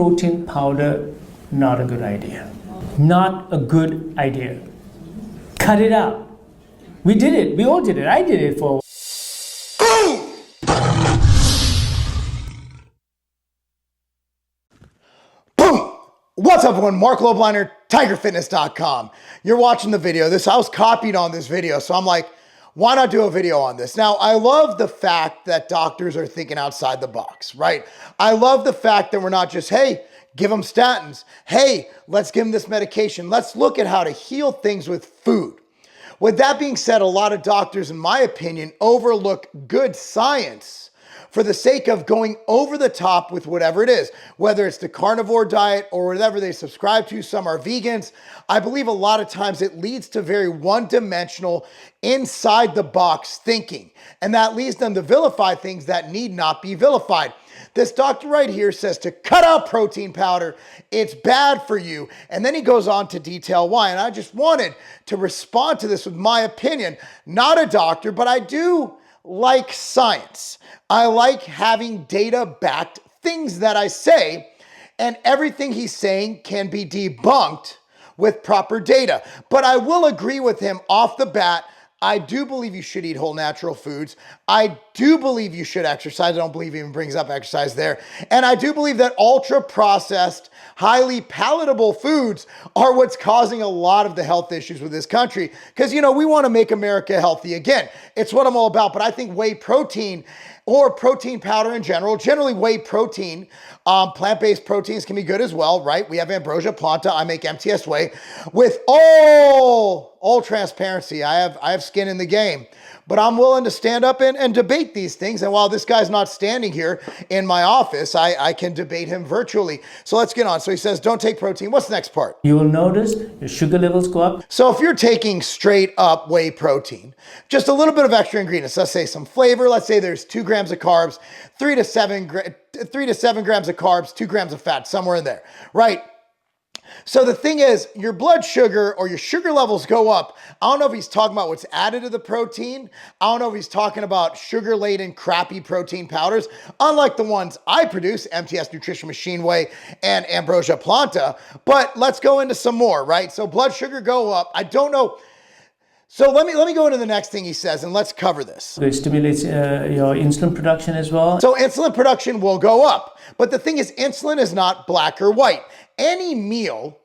protein powder, not a good idea. Not a good idea. Cut it out. We did it. We all did it. I did it for. Boom! What's up, everyone? Mark Lobliner, TigerFitness.com. You're watching the video. I was copied on this video, so I'm like, why not do a video on this? Now, I love the fact that doctors are thinking outside the box, right? I love the fact that we're not just, hey, give them statins. Hey, let's give them this medication. Let's look at how to heal things with food. With that being said, a lot of doctors, in my opinion, overlook good science for the sake of going over the top with whatever it is, whether it's the carnivore diet or whatever they subscribe to. Some are vegans. I believe a lot of times it leads to very one-dimensional, inside the box thinking, and that leads them to vilify things that need not be vilified. This doctor right here says to cut out protein powder. It's bad for you. And then he goes on to detail why. And I just wanted to respond to this with my opinion. Not a doctor, but I do like science. I like having data-backed things that I say, and everything he's saying can be debunked with proper data. But I will agree with him off the bat. I do believe you should eat whole natural foods. I do believe you should exercise. I don't believe he even brings up exercise there. And I do believe that ultra processed, highly palatable foods are what's causing a lot of the health issues with this country. Because, you know, we want to make America healthy again. It's what I'm all about. But I think whey protein or protein powder in general, generally whey protein, plant-based proteins can be good as well, right? We have Ambrosia Planta. I make MTS Whey with all transparency. I have skin in the game, but I'm willing to stand up and debate these things. And while this guy's not standing here in my office, I can debate him virtually. So let's get on. So he says, don't take protein. What's the next part? You will notice your sugar levels go up. So if you're taking straight up whey protein, just a little bit of extra ingredients, let's say some flavor, let's say there's 2 grams of carbs, 3 to 7 grams of carbs, 2 grams of fat, somewhere in there, right? So the thing is, your blood sugar or your sugar levels go up. I don't know if he's talking about what's added to the protein. I don't know if he's talking about sugar-laden, crappy protein powders, unlike the ones I produce, MTS Nutrition Machine Whey and Ambrosia Planta. But let's go into some more, right? So blood sugar go up. I don't know. So let me go into the next thing he says, and let's cover this. It stimulates your insulin production as well. So insulin production will go up. But the thing is, insulin is not black or white. Any meal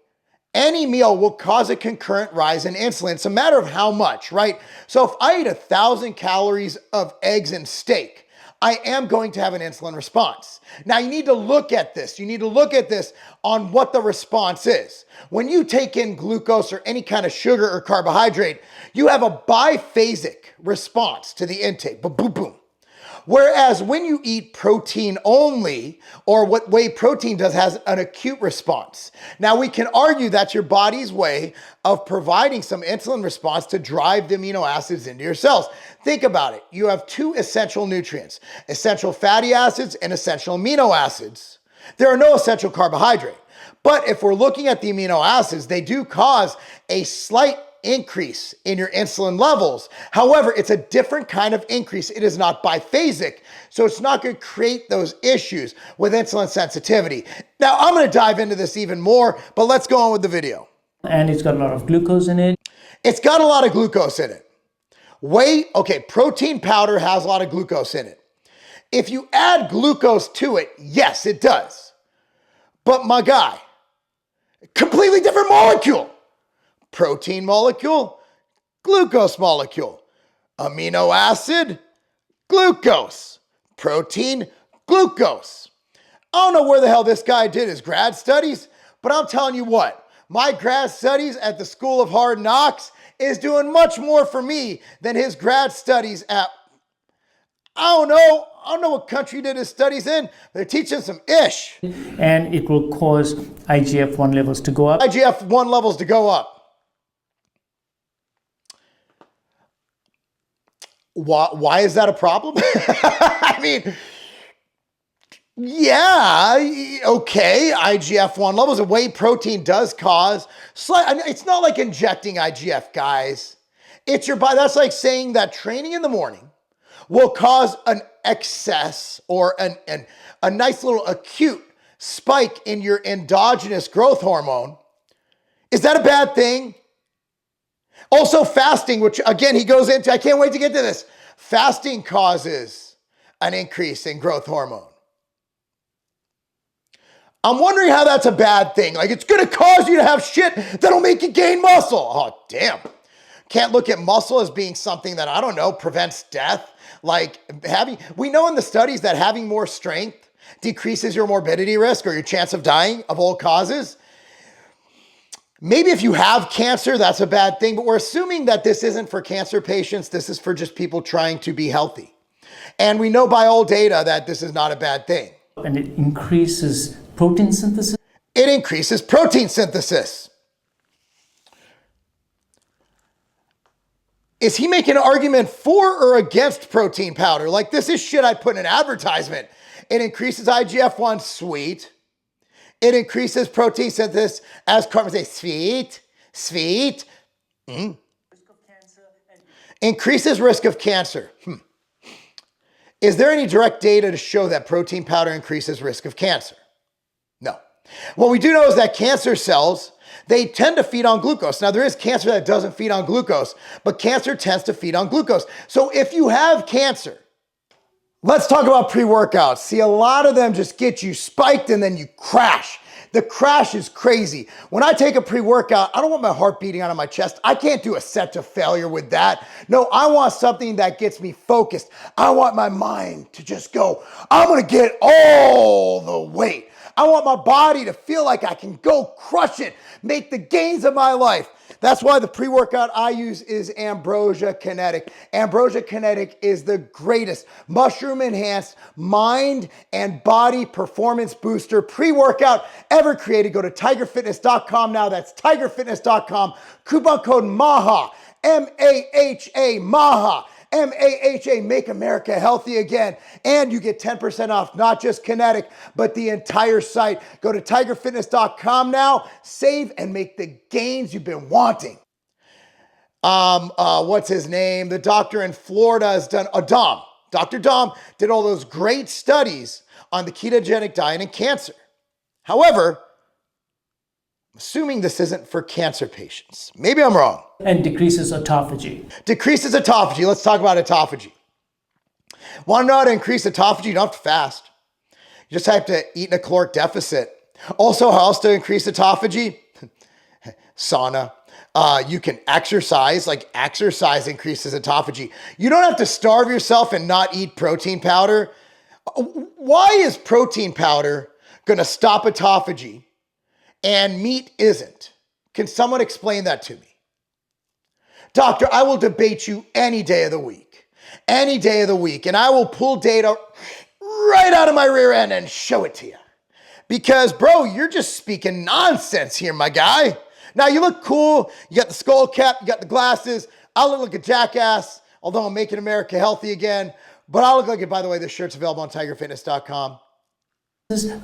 will cause a concurrent rise in insulin. It's a matter of how much, right? So if I eat 1,000 calories of eggs and steak, I am going to have an insulin response. Now you need to look at this. You need to look at this on what the response is. When you take in glucose or any kind of sugar or carbohydrate, you have a biphasic response to the intake. Boom, boom, boom. Whereas when you eat protein only, or what whey protein does, has an acute response. Now we can argue that's your body's way of providing some insulin response to drive the amino acids into your cells. Think about it. You have 2 essential nutrients, essential fatty acids and essential amino acids. There are no essential carbohydrate. But if we're looking at the amino acids, they do cause a slight increase in your insulin levels. However, it's a different kind of increase. It is not biphasic, so it's not going to create those issues with insulin sensitivity. Now, I'm going to dive into this even more, but let's go on with the video. And it's got a lot of glucose in it. It's got a lot of glucose in it. Protein powder has a lot of glucose in it. If you add glucose to it, yes, it does. But my guy, completely different molecule. Protein molecule, glucose molecule, amino acid, glucose, protein, glucose. I don't know where the hell this guy did his grad studies, but I'm telling you what, my grad studies at the School of Hard Knocks is doing much more for me than his grad studies at, I don't know what country did his studies in. They're teaching some ish. And it will cause IGF1 levels to go up. IGF1 levels to go up. Why is that a problem? I mean, yeah, okay, IGF-1 levels of whey protein does cause slight, it's not like injecting IGF, guys. It's your body. That's like saying that training in the morning will cause an excess or a nice little acute spike in your endogenous growth hormone. Is that a bad thing? Also fasting, which again, he goes into, I can't wait to get to this. Fasting causes an increase in growth hormone. I'm wondering how that's a bad thing. Like, it's going to cause you to have shit that'll make you gain muscle. Oh, damn. Can't look at muscle as being something that, I don't know, prevents death. Like we know in the studies that having more strength decreases your morbidity risk or your chance of dying of all causes. Maybe if you have cancer, that's a bad thing, but we're assuming that this isn't for cancer patients. This is for just people trying to be healthy. And we know by all data that this is not a bad thing. And it increases protein synthesis? It increases protein synthesis. Is he making an argument for or against protein powder? Like, this is shit I'd put in an advertisement. It increases IGF1, sweet. It increases protein synthesis, as Carmen says, sweet. Increases risk of cancer. Is there any direct data to show that protein powder increases risk of cancer? No. What we do know is that cancer cells, they tend to feed on glucose. Now, there is cancer that doesn't feed on glucose, but cancer tends to feed on glucose. So if you have cancer, let's talk about pre-workouts. See, a lot of them just get you spiked and then you crash. The crash is crazy. When I take a pre-workout, I don't want my heart beating out of my chest. I can't do a set to failure with that. No, I want something that gets me focused. I want my mind to just go, I'm going to get all the weight. I want my body to feel like I can go crush it, make the gains of my life. That's why the pre-workout I use is Ambrosia Kinetic. Ambrosia Kinetic is the greatest mushroom-enhanced mind and body performance booster pre-workout ever created. Go to tigerfitness.com now. That's tigerfitness.com. Coupon code MAHA, M-A-H-A, MAHA. MAHA, Make America Healthy Again. And you get 10% off, not just Kinetic, but the entire site. Go to tigerfitness.com now, save and make the gains you've been wanting. What's his name? The doctor in Florida has done, Dom. Dr. Dom did all those great studies on the ketogenic diet and cancer. However, I'm assuming this isn't for cancer patients. Maybe I'm wrong. And decreases autophagy. Decreases autophagy. Let's talk about autophagy. Want to know how to increase autophagy? You don't have to fast. You just have to eat in a caloric deficit. Also, how else to increase autophagy? Sauna. You can exercise. Like, exercise increases autophagy. You don't have to starve yourself and not eat protein powder. Why is protein powder going to stop autophagy and meat isn't? Can someone explain that to me? Doctor, I will debate you any day of the week. Any day of the week. And I will pull data right out of my rear end and show it to you. Because, bro, you're just speaking nonsense here, my guy. Now, you look cool. You got the skull cap. You got the glasses. I look like a jackass, although I'm making America healthy again. But I look like it. By the way, this shirt's available on tigerfitness.com.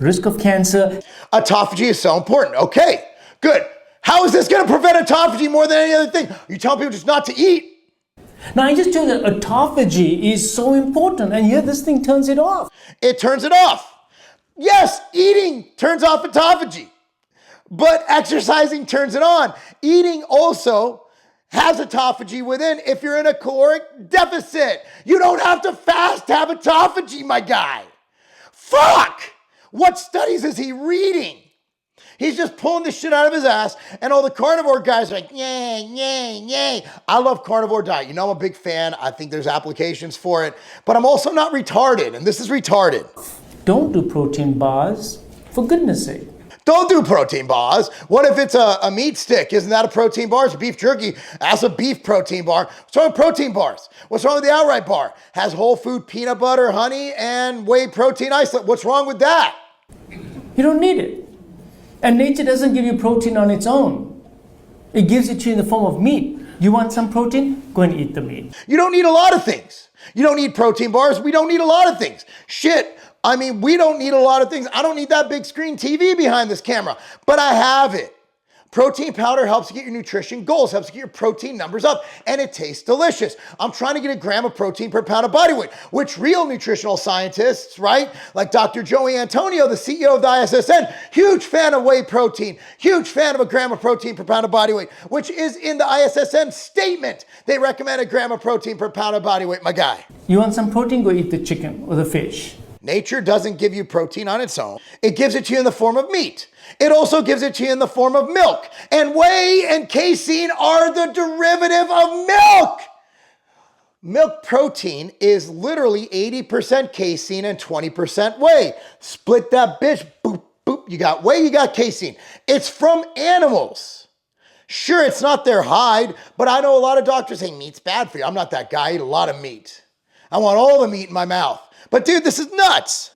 Risk of cancer. Autophagy is so important. Okay, good. How is this going to prevent autophagy more than any other thing? You tell people just not to eat. Now, I just told you that autophagy is so important, and yet this thing turns it off. It turns it off. Yes, eating turns off autophagy, but exercising turns it on. Eating also has autophagy within if you're in a caloric deficit. You don't have to fast to have autophagy, my guy. Fuck! What studies is he reading? He's just pulling this shit out of his ass, and all the carnivore guys are like, yay, yay, yay. I love carnivore diet. You know, I'm a big fan. I think there's applications for it, but I'm also not retarded, and this is retarded. Don't do protein bars, for goodness sake. Don't do protein bars. What if it's a meat stick? Isn't that a protein bar? It's beef jerky. That's a beef protein bar. What's wrong with protein bars? What's wrong with the outright bar? Has whole food peanut butter, honey, and whey protein isolate. What's wrong with that? You don't need it. And nature doesn't give you protein on its own. It gives it to you in the form of meat. You want some protein? Go and eat the meat. You don't need a lot of things. You don't need protein bars. We don't need a lot of things. Shit. I mean, we don't need a lot of things. I don't need that big screen TV behind this camera, but I have it. Protein powder helps you get your nutrition goals, helps you get your protein numbers up, and it tastes delicious. I'm trying to get a gram of protein per pound of body weight, which real nutritional scientists, right, like Dr. Joey Antonio, the CEO of the ISSN, huge fan of whey protein, huge fan of a gram of protein per pound of body weight, which is in the ISSN statement. They recommend a gram of protein per pound of body weight, my guy. You want some protein? Go eat the chicken or the fish. Nature doesn't give you protein on its own. It gives it to you in the form of meat. It also gives it to you in the form of milk. And whey and casein are the derivative of milk. Milk protein is literally 80% casein and 20% whey. Split that bitch, boop, boop. You got whey, you got casein. It's from animals. Sure, it's not their hide, but I know a lot of doctors say meat's bad for you. I'm not that guy. I eat a lot of meat. I want all the meat in my mouth. But dude, this is nuts.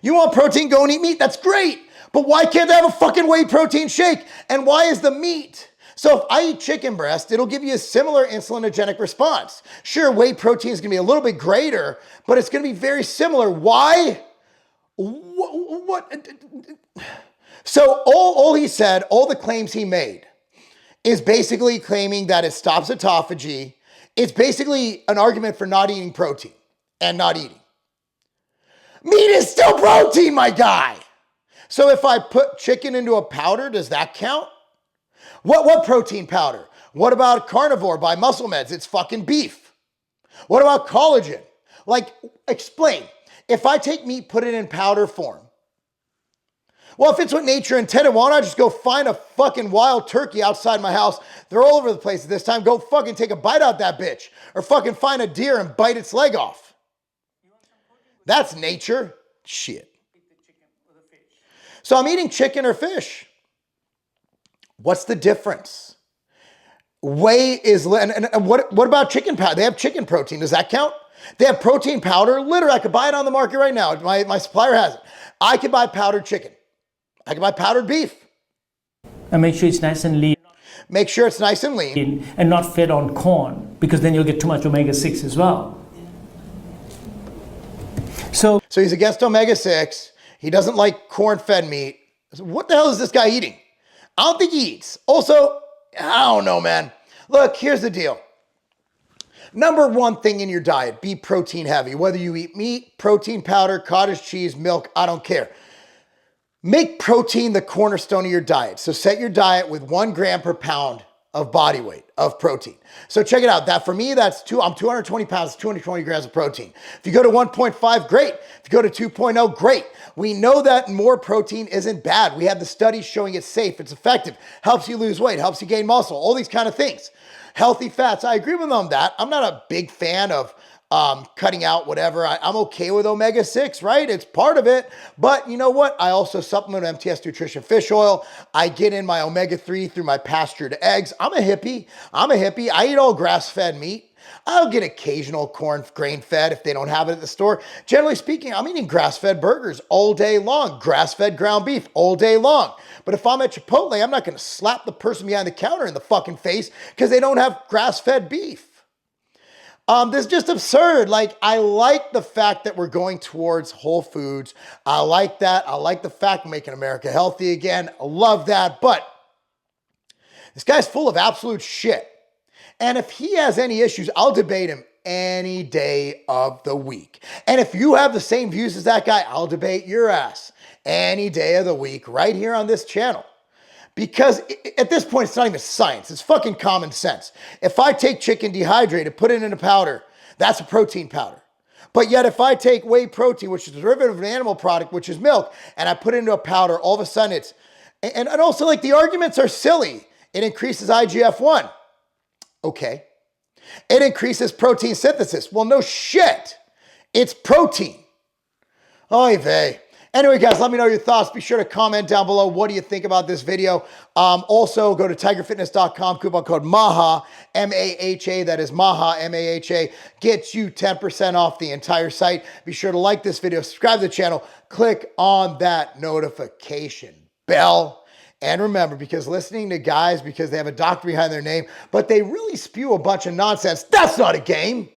You want protein, go and eat meat. That's great. But why can't I have a fucking whey protein shake? And why is the meat? So if I eat chicken breast, it'll give you a similar insulinogenic response. Sure, whey protein is gonna be a little bit greater, but it's gonna be very similar. Why? What? So all he said, all the claims he made is basically claiming that it stops autophagy. It's basically an argument for not eating protein and not eating. Meat is still protein, my guy. So if I put chicken into a powder, does that count? What protein powder? What about carnivore by Muscle Meds? It's fucking beef. What about collagen? Like, explain. If I take meat, put it in powder form. Well, if it's what nature intended, why don't I just go find a fucking wild turkey outside my house? They're all over the place at this time. Go fucking take a bite out that bitch. Or fucking find a deer and bite its leg off. That's nature. Shit. So I'm eating chicken or fish. What's the difference? Whey is, and what about chicken powder? They have chicken protein. Does that count? They have protein powder. Literally, I could buy it on the market right now. My supplier has it. I could buy powdered chicken. I can buy powdered beef. And make sure it's nice and lean. Make sure it's nice and lean. And not fed on corn, because then you'll get too much omega-6 as well. So he's against omega-6. He doesn't like corn-fed meat. What the hell is this guy eating? I don't think he eats. Also, I don't know, man. Look, here's the deal. Number one thing in your diet, be protein heavy. Whether you eat meat, protein powder, cottage cheese, milk, I don't care. Make protein the cornerstone of your diet. So set your diet with 1 gram per pound of body weight of protein. So check it out. That for me, I'm 220 pounds, 220 grams of protein. If you go to 1.5, great. If you go to 2.0, great. We know that more protein isn't bad. We have the studies showing it's safe, it's effective, helps you lose weight, helps you gain muscle, all these kind of things. Healthy fats, I agree with them on that. I'm not a big fan of cutting out whatever. I'm okay with omega-6, right? It's part of it. But you know what? I also supplement MTS Nutrition fish oil. I get in my omega-3 through my pastured eggs. I'm a hippie. I eat all grass-fed meat. I'll get occasional corn grain-fed if they don't have it at the store. Generally speaking, I'm eating grass-fed burgers all day long, grass-fed ground beef all day long. But if I'm at Chipotle, I'm not going to slap the person behind the counter in the fucking face because they don't have grass-fed beef. This is just absurd. Like, I like the fact that we're going towards whole foods. I like that. I like the fact we're making America healthy again. I love that. But this guy's full of absolute shit. And if he has any issues, I'll debate him any day of the week. And if you have the same views as that guy, I'll debate your ass any day of the week right here on this channel. Because at this point, it's not even science. It's fucking common sense. If I take chicken dehydrated, put it in a powder, that's a protein powder. But yet if I take whey protein, which is a derivative of an animal product, which is milk, and I put it into a powder, all of a sudden it's, and also like the arguments are silly. It increases IGF1. Okay. It increases protein synthesis. Well, no shit. It's protein. Oy vey. Anyway, guys, let me know your thoughts. Be sure to comment down below. What do you think about this video? Also, go to tigerfitness.com, coupon code MAHA, M-A-H-A. That is MAHA, M-A-H-A. Gets you 10% off the entire site. Be sure to like this video, subscribe to the channel, click on that notification bell. And remember, because listening to guys, because they have a doctor behind their name, but they really spew a bunch of nonsense, that's not a game.